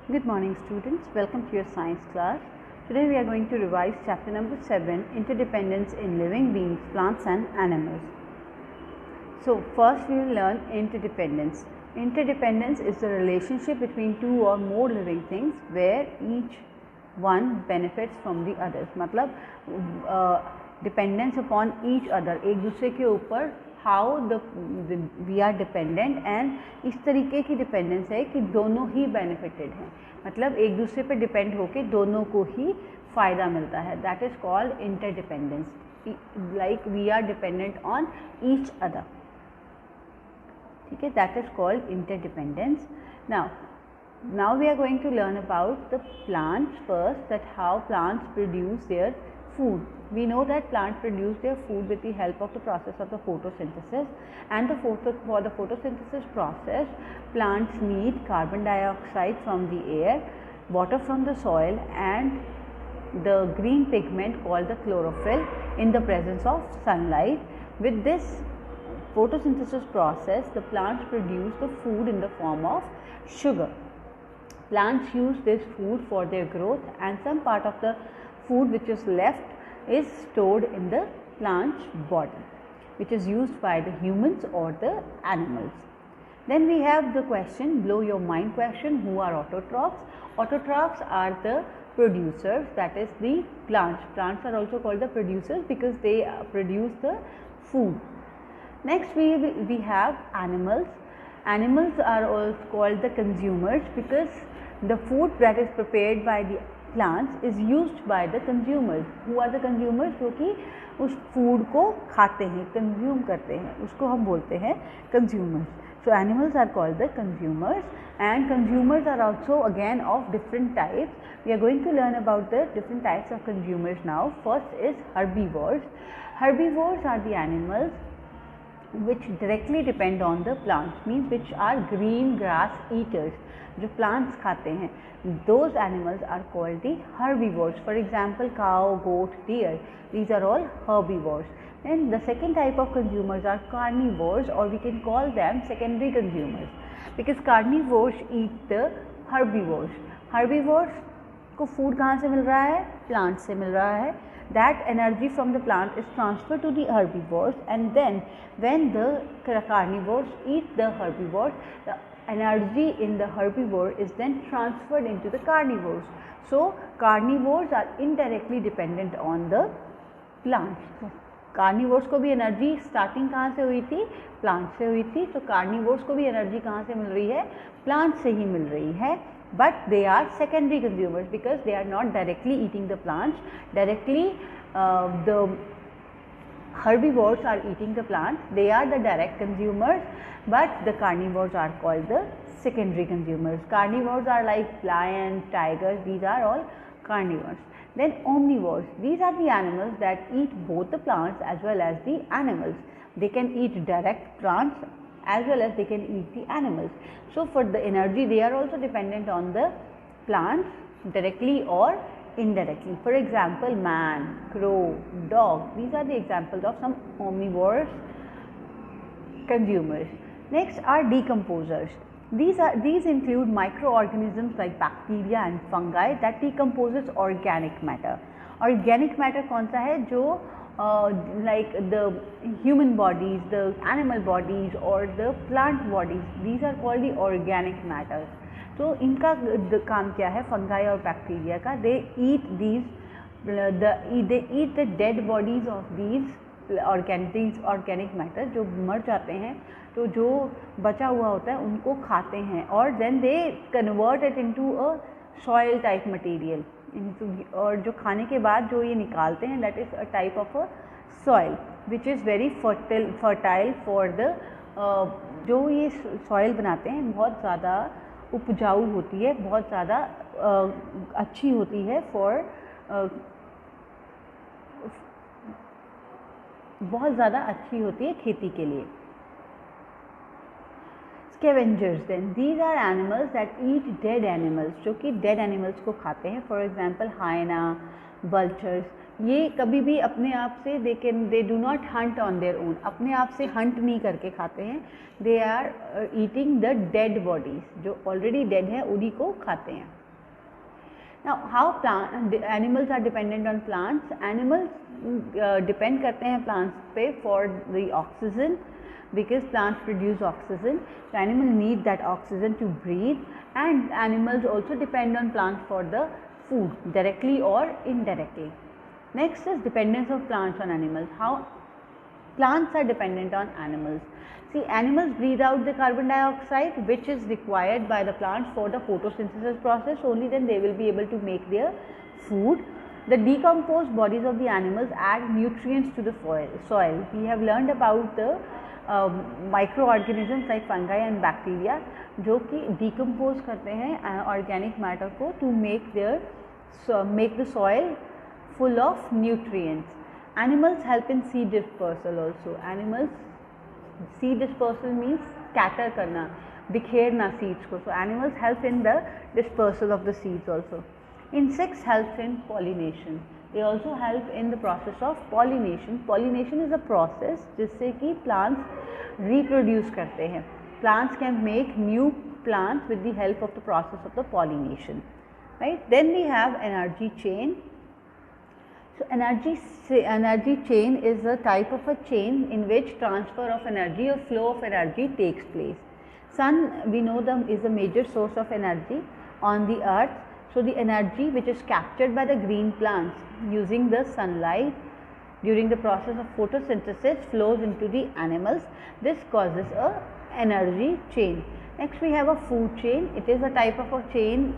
Good morning students, welcome to your science class. Today we are going to revise chapter number 7, Interdependence in Living Beings, Plants and Animals. So first we will learn interdependence. Interdependence is the relationship between two or more living things where each one benefits from the others. मतलब dependence upon each other, एक दूसरे के ऊपर how we are dependent and इस तरीके की dependence है कि दोनों ही बेनिफिटेड हैं, मतलब एक दूसरे पर डिपेंड होके दोनों को ही फ़ायदा मिलता है. That is called interdependence, like we are dependent on each other. ठीक है, that is called interdependence. now we are going to learn about the plants first, that how plants produce their food. We know that plants produce their food with the help of the process of the photosynthesis, and for the photosynthesis process plants need carbon dioxide from the air, water from the soil and the green pigment called the chlorophyll in the presence of sunlight. With this photosynthesis process the plants produce the food in the form of sugar. Plants use this food for their growth, and some part of the food which is left is stored in the plant's body, which is used by the humans or the animals. Then we have the question, blow your mind question, who are autotrophs? Autotrophs are the producers, that is the plants. Plants are also called the producers because they produce the food. Next we have animals. Animals are also called the consumers because the food that is prepared by the plants is used by the consumers. Who are the consumers? जो कि उस food को खाते हैं, consume करते हैं, उसको हम बोलते हैं consumers. So animals are called the consumers, and consumers are also again of different types. We are going to learn about the different types of consumers now. First is herbivores. Herbivores are the animals which directly depend on the plants, means which are green grass eaters, जो plants खाते हैं. Those animals are called the herbivores. For example, cow, goat, deer, these are all herbivores. Then the second type of consumers are carnivores, or we can call them secondary consumers, because carnivores eat the herbivores. Herbivores को food कहाँ से मिल रहा है? Plants से मिल रहा है. That energy from the plant is transferred to the herbivores, and then when the carnivores eat the herbivores, the energy in the herbivore is then transferred into the carnivores. So carnivores are indirectly dependent on the plants. So, carnivores को भी energy starting कहाँ से हुई थी? Plant से हुई थी. तो carnivores को भी एनर्जी कहाँ से मिल रही है? प्लांट से ही मिल रही है. But they are secondary consumers because they are not directly eating the plants. Directly the herbivores are eating the plants. They are the direct consumers, but the carnivores are called the secondary consumers. Carnivores are like lions, tigers, these are all carnivores. Then omnivores, these are the animals that eat both the plants as well as the animals. They can eat direct plants as well as they can eat the animals. So for the energy they are also dependent on the plants directly or indirectly. For example, man, crow, dog, these are the examples of some omnivorous consumers. Next are decomposers. These include microorganisms like bacteria and fungi that decomposes organic matter. Organic matter कौन सा है? जो like the human bodies, the animal bodies or the plant bodies, these are called the organic matters. तो इनका काम क्या है? Fungi और बैक्टीरिया का. they eat the dead bodies of these organic matter, जो मर जाते हैं, तो जो बचा हुआ होता है उनको खाते हैं, और then they convert it into a soil type material. और जो खाने के बाद जो ये निकालते हैं, that is a type of a soil which is very fertile for the जो ये soil बनाते हैं बहुत ज़्यादा उपजाऊ होती है, बहुत ज़्यादा अच्छी होती है बहुत ज़्यादा अच्छी होती है खेती के लिए. Scavengers, then these are animals that eat dead animals, जो कि dead animals को खाते हैं. For example, hyena, vultures, ये कभी भी अपने आप से they do not hunt on their own, अपने आप से हंट नहीं करके खाते हैं. They are eating the dead bodies, जो ऑलरेडी डेड है उन्हीं को खाते हैं. Now how animals are dependent on plants. Animals depend करते हैं प्लांट्स पे for the oxygen, because plants produce oxygen, so animals need that oxygen to breathe, and animals also depend on plants for the food directly or indirectly. Next is dependence of plants on animals. How plants are dependent on animals. See, animals breathe out the carbon dioxide which is required by the plants for the photosynthesis process. Only then they will be able to make their food. The decomposed bodies of the animals add nutrients to the soil. We have learned about the microorganisms like fungi and bacteria जो कि decompose करते हैं organic matter को to make the soil full of nutrients. Animals help in seed dispersal also. Animals, seed dispersal means scatter करना, बिखेरना seeds को. So animals help in the dispersal of the seeds also. Insects help in pollination. They also help in the process of pollination. Pollination is a process जिससे कि plants reproduce करते हैं. Plants can make new plants with the help of the process of the pollination, right? Then we have energy chain. So energy chain is a type of a chain in which transfer of energy or flow of energy takes place. Sun, we know is a major source of energy on the earth. So the energy which is captured by the green plants using the sunlight during the process of photosynthesis flows into the animals. This causes a energy chain. Next we have a food chain. It is a type of a chain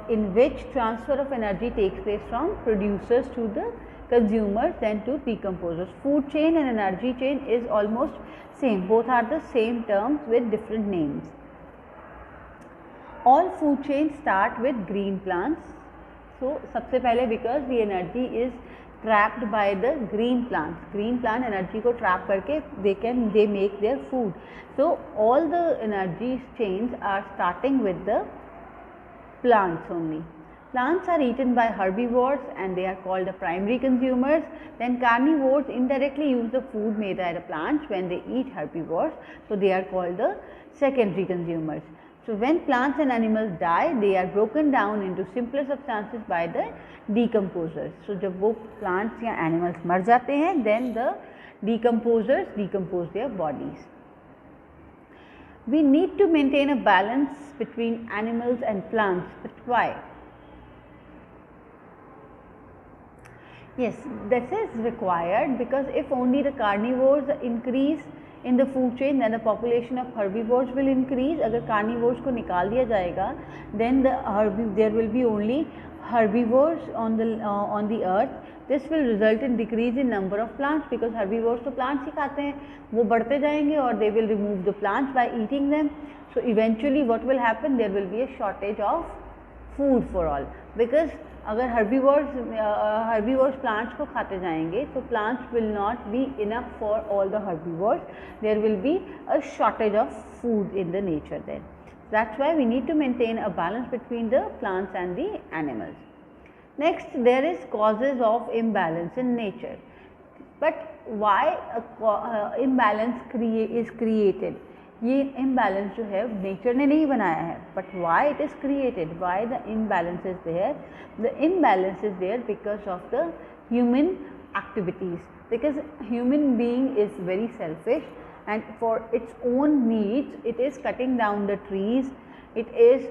in which transfer of energy takes place from producers to the consumers, then to decomposers. Food chain and energy chain is almost same. Both are the same terms with different names. All food chains start with green plants. So सबसे पहले because the energy is trapped by the green plants. Green plant energy को trap करके they make their food. So all the energy chains are starting with the plants only. Plants are eaten by herbivores and they are called the primary consumers. Then carnivores indirectly use the food made by the plants when they eat herbivores. So they are called the secondary consumers. So when plants and animals die, they are broken down into simpler substances by the decomposers. So जब वो plants या animals मर जाते हैं, then the decomposers decompose their bodies. We need to maintain a balance between animals and plants, but why? Yes, this is required because if only the carnivores increase in the food chain, then the population of herbivores will increase. अगर carnivores को निकाल दिया जाएगा, then there will be only herbivores on the earth. This will result in decrease in number of plants because herbivores तो plants ही खाते हैं, वो बढ़ते जाएंगे और they will remove the plants by eating them. So eventually what will happen? There will be a shortage of food for all because अगर herbivores plants को खाते जाएंगे तो plants will not be enough for all the herbivores. There will be a shortage of food in the nature then. That's why we need to maintain a balance between the plants and the animals. Next, there is causes of imbalance in nature. But why imbalance is created? ये imbalance जो है nature ने नहीं बनाया है, but why it is created? Why the imbalance is there? The imbalance is there because of the human activities. Because human being is very selfish and for its own needs, it is cutting down the trees. It is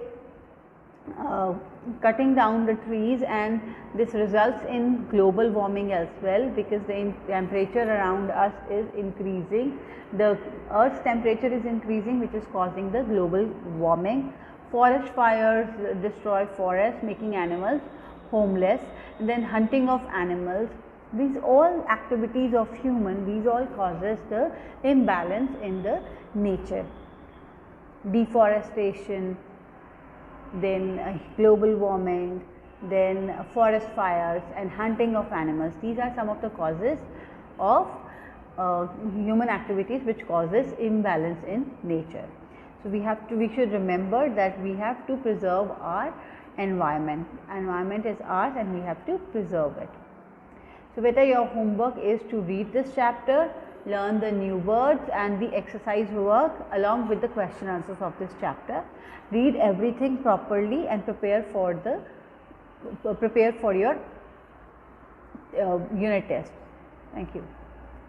cutting down the trees, and this results in global warming as well because the temperature around us is increasing. The Earth's temperature is increasing, which is causing the global warming. Forest fires destroy forests, making animals homeless. And then hunting of animals. These all activities of human, these all causes the imbalance in the nature. Deforestation, then global warming, then forest fires and hunting of animals. These are some of the causes of human activities which causes imbalance in nature. So we should remember that we have to preserve our environment. Environment is ours and we have to preserve it. So beta, your homework is to read this chapter, learn the new words and the exercise work along with the question answers of this chapter. Read everything properly and prepare for your unit test. Thank you.